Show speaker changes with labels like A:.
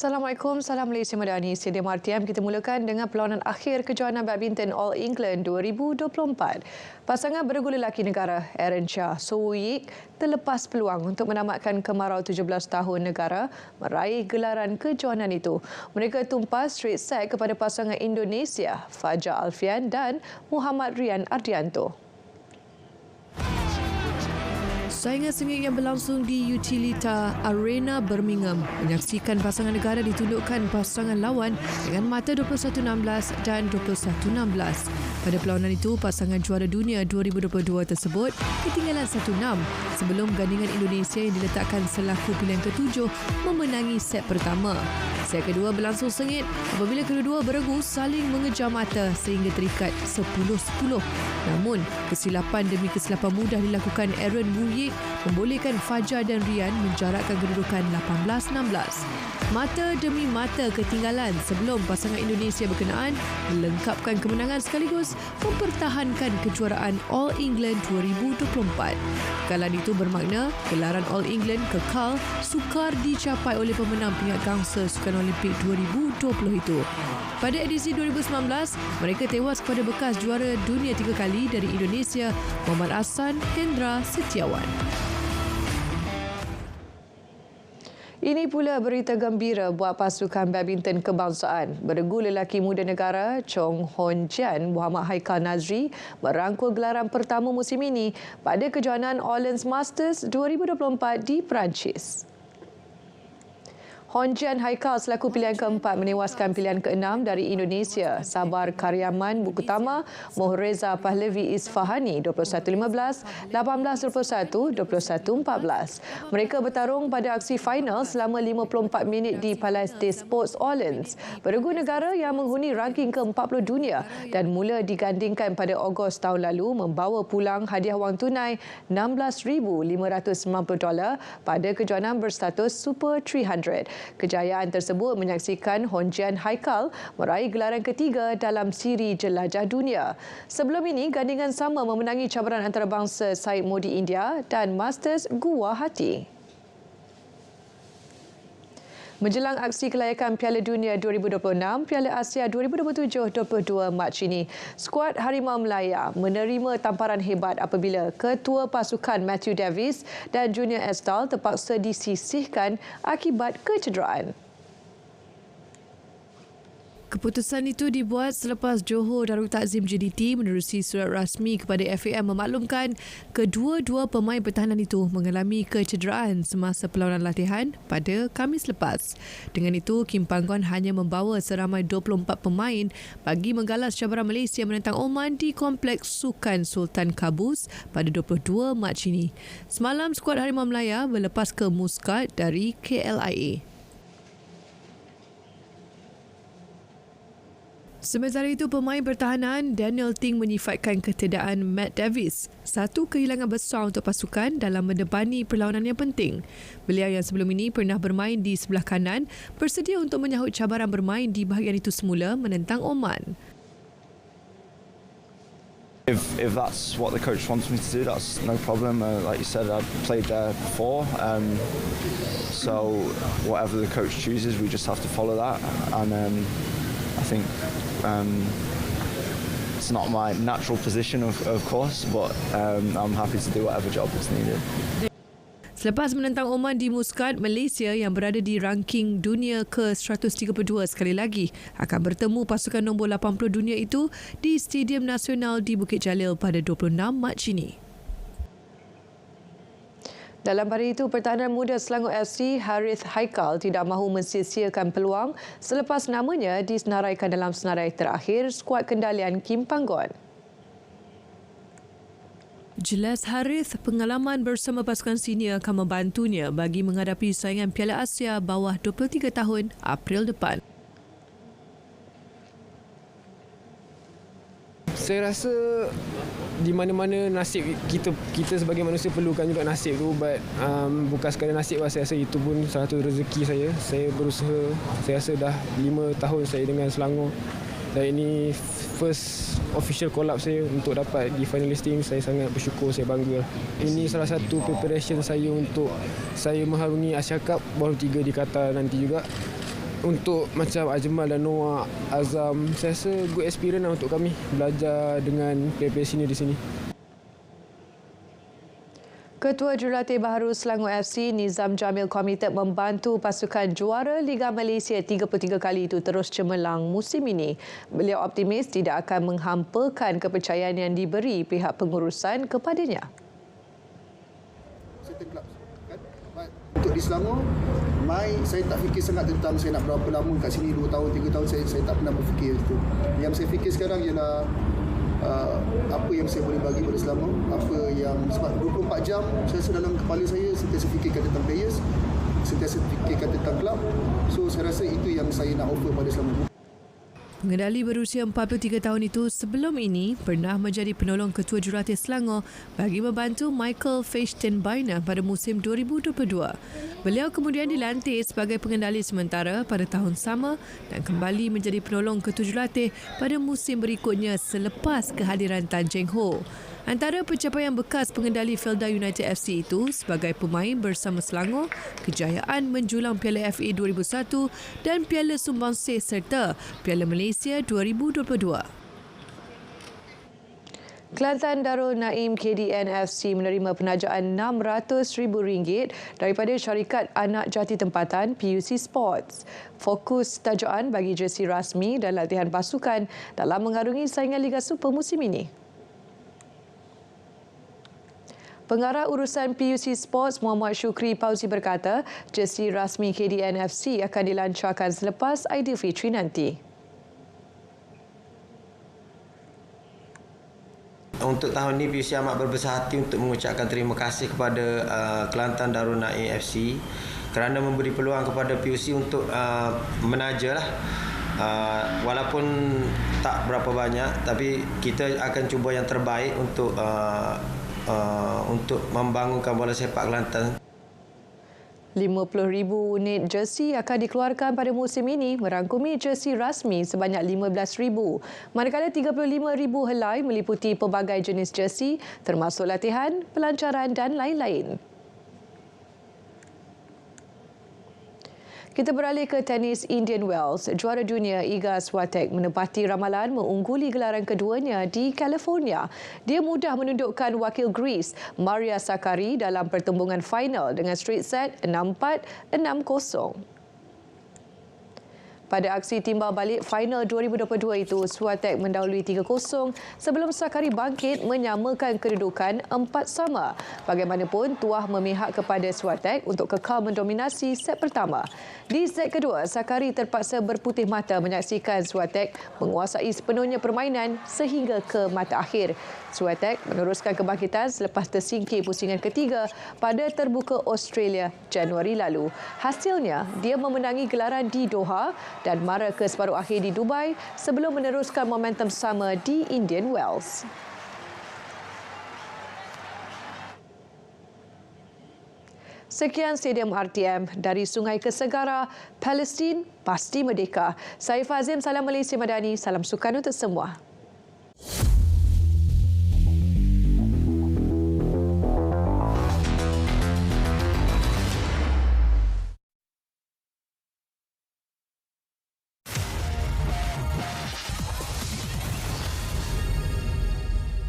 A: Assalamualaikum, salam Malaysia Madani. Stadium RTM kita mulakan dengan perlawanan akhir kejohanan badminton All England 2024. Pasangan beregu lelaki negara Aaron Chia Soh Woo Yik terlepas peluang untuk menamatkan kemarau 17 tahun negara meraih gelaran kejohanan itu. Mereka tumpas straight set kepada pasangan Indonesia Fajar Alfian dan Muhammad Rian Ardianto.
B: Saingan sengit yang berlangsung di Utilita Arena Birmingham menyaksikan pasangan negara ditundukkan pasangan lawan dengan mata 21-16 dan 21-16. Pada perlawanan itu, pasangan juara dunia 2022 tersebut ketinggalan 1-6 sebelum gandingan Indonesia yang diletakkan selaku pilihan ketujuh memenangi set pertama. Set kedua berlangsung sengit apabila kedua-dua beregu saling mengejar mata sehingga terikat 10-10. Namun, kesilapan demi kesilapan mudah dilakukan Aaron Woo Yik membolehkan Fajar dan Rian menjarakkan kedudukan 18-16. Mata demi mata ketinggalan sebelum pasangan Indonesia berkenaan melengkapkan kemenangan sekaligus mempertahankan kejuaraan All England 2024. Kekalahan itu bermakna gelaran All England kekal sukar dicapai oleh pemenang pingat gangsa Sukan Olimpik 2020 itu. Pada edisi 2019, mereka tewas kepada bekas juara dunia 3 kali dari Indonesia, Muhammad Ahsan Hendra Setiawan.
A: Ini pula berita gembira buat pasukan badminton kebangsaan. Beregu lelaki muda negara Chong Hon Jian Muhammad Haikal Nazri merangkul gelaran pertama musim ini pada kejohanan Orleans Masters 2024 di Perancis. Hon Jian Haikal selaku pilihan keempat menewaskan pilihan keenam dari Indonesia, Sabar Karyaman Bukutama Mohreza Pahlavi Isfahani 21-15, 18-21, 21-14. Mereka bertarung pada aksi final selama 54 minit di Palais des Sports Orleans. Beregu negara yang menghuni ranking ke-40 dunia dan mula digandingkan pada Ogos tahun lalu membawa pulang hadiah wang tunai $16,590 pada kejohanan berstatus Super 300. Kejayaan tersebut menyaksikan Hon Jian Haikal meraih gelaran ketiga dalam siri jelajah dunia. Sebelum ini, gandingan sama memenangi cabaran antarabangsa Said Modi India dan Masters Guwahati. Menjelang aksi kelayakan Piala Dunia 2026, Piala Asia 2027 22 Mac ini, skuad Harimau Melaya menerima tamparan hebat apabila ketua pasukan Matthew Davies dan Junior Estal terpaksa disisihkan akibat kecederaan.
B: Keputusan itu dibuat selepas Johor Darul Takzim JDT menerusi surat rasmi kepada FAM memaklumkan kedua-dua pemain pertahanan itu mengalami kecederaan semasa perlawanan latihan pada Khamis lepas. Dengan itu, Kim Panggon hanya membawa seramai 24 pemain bagi menggalas cabaran Malaysia menentang Oman di Kompleks Sukan Sultan Qaboos pada 22 Mac ini. Semalam, skuad Harimau Melaya berlepas ke Muscat dari KLIA. Sementara itu, pemain pertahanan Daniel Ting menyifatkan ketiadaan Matt Davies satu kehilangan besar untuk pasukan dalam mendepani perlawanan yang penting. Beliau yang sebelum ini pernah bermain di sebelah kanan bersedia untuk menyahut cabaran bermain di bahagian itu semula menentang Oman.
C: If that's what the coach wants me to do, that's no problem. Like you said, I've played there before, so whatever the coach chooses, we just have to follow that. And I think it's not my natural position, of course, but I'm happy to do whatever job is needed.
B: Selepas menentang Oman di Muscat, Malaysia yang berada di ranking dunia ke-132 sekali lagi akan bertemu pasukan nombor 80 dunia itu di Stadium Nasional di Bukit Jalil pada 26 Mac ini.
A: Dalam hari itu, pertahanan muda Selangor FC Harith Haikal tidak mahu mensia-siakan peluang selepas namanya disenaraikan dalam senarai terakhir skuad kendalian Kim Panggon.
B: Jelas Harith, pengalaman bersama pasukan senior akan membantunya bagi menghadapi saingan Piala Asia bawah 23 tahun April depan.
D: Saya rasa di mana-mana nasib kita sebagai manusia perlukan juga nasib tu, but bukan sekadar nasib lah, saya rasa itu pun salah satu rezeki saya. Saya berusaha, saya rasa dah 5 tahun saya dengan Selangor dan ini first official call up saya untuk dapat di finalist team. Saya sangat bersyukur, saya bangga. Ini salah satu preparation saya untuk saya mengharungi Asia Cup baru 3 di Qatar nanti juga. untuk macam Ajmal dan Noah, Azam, saya rasa good experience lah untuk kami belajar dengan player-player sini di sini.
A: Ketua Jurulatih Baharu Selangor FC Nizam Jamil komited membantu pasukan juara Liga Malaysia 33 kali itu terus cemerlang musim ini. Beliau optimis tidak akan menghampakan kepercayaan yang diberi pihak pengurusan kepadanya.
E: Untuk di Selangor, saya tak fikir sangat tentang saya nak berapa lama kat sini, 2 tahun, 3 tahun, saya tak pernah berfikir itu. Yang saya fikir sekarang ialah apa yang saya boleh bagi pada Selangor, apa yang sebab 24 jam saya rasa dalam kepala saya sentiasa fikirkan tentang players, sentiasa fikirkan tentang klub. So saya rasa itu yang saya nak offer pada Selangor.
B: Pengendali berusia 43 tahun itu sebelum ini pernah menjadi penolong Ketua Jurulatih Selangor bagi membantu Michael Feischtenbeiner pada musim 2022. Beliau kemudian dilantik sebagai pengendali sementara pada tahun sama dan kembali menjadi penolong Ketua Jurulatih pada musim berikutnya selepas kehadiran Tan Cheng Ho. Antara pencapaian bekas pengendali Felda United FC itu sebagai pemain bersama Selangor, kejayaan menjulang Piala FA 2001 dan Piala Sumbangsih serta Piala Malaysia 2022.
A: Kelantan Darul Naim KDN FC menerima penajaan RM600,000 daripada syarikat anak jati tempatan PUC Sports. Fokus tajuan bagi jersey rasmi dan latihan pasukan dalam mengarungi saingan Liga Super musim ini. Pengarah urusan PUC Sports Muhammad Syukri Pauzi berkata, jersey rasmi KDN FC akan dilancarkan selepas Aidilfitri nanti.
F: Untuk tahun ini PUC amat berbesar hati untuk mengucapkan terima kasih kepada Kelantan Darul Naim FC kerana memberi peluang kepada PUC untuk menaja lah. Walaupun tak berapa banyak, tapi kita akan cuba yang terbaik untuk membangunkan bola sepak Kelantan.
A: 50,000 unit jersey akan dikeluarkan pada musim ini merangkumi jersey rasmi sebanyak 15,000. Manakala 35,000 helai meliputi pelbagai jenis jersey termasuk latihan, pelancaran dan lain-lain. Kita beralih ke tenis Indian Wells. Juara dunia Iga Swiatek menepati ramalan mengungguli gelaran keduanya di California. Dia mudah menundukkan wakil Greece Maria Sakkari dalam pertembungan final dengan straight set 6-4, 6-0. Pada aksi timbal balik final 2022 itu, Swiatek mendahului 3-0 sebelum Sakkari bangkit menyamakan kedudukan 4-sama. Bagaimanapun, tuah memihak kepada Swiatek untuk kekal mendominasi set pertama. Di set kedua, Sakkari terpaksa berputih mata menyaksikan Swiatek menguasai sepenuhnya permainan sehingga ke mata akhir. Swiatek meneruskan kebangkitan selepas tersingkir pusingan ketiga pada terbuka Australia Januari lalu. Hasilnya, dia memenangi gelaran di Doha dan mara ke separuh akhir di Dubai sebelum meneruskan momentum sama di Indian Wells. Sekian Stadium RTM dari Sungai ke Segara, Palestin pasti merdeka. Saya Fazim, salam Malaysia Madani, salam sukan untuk semua.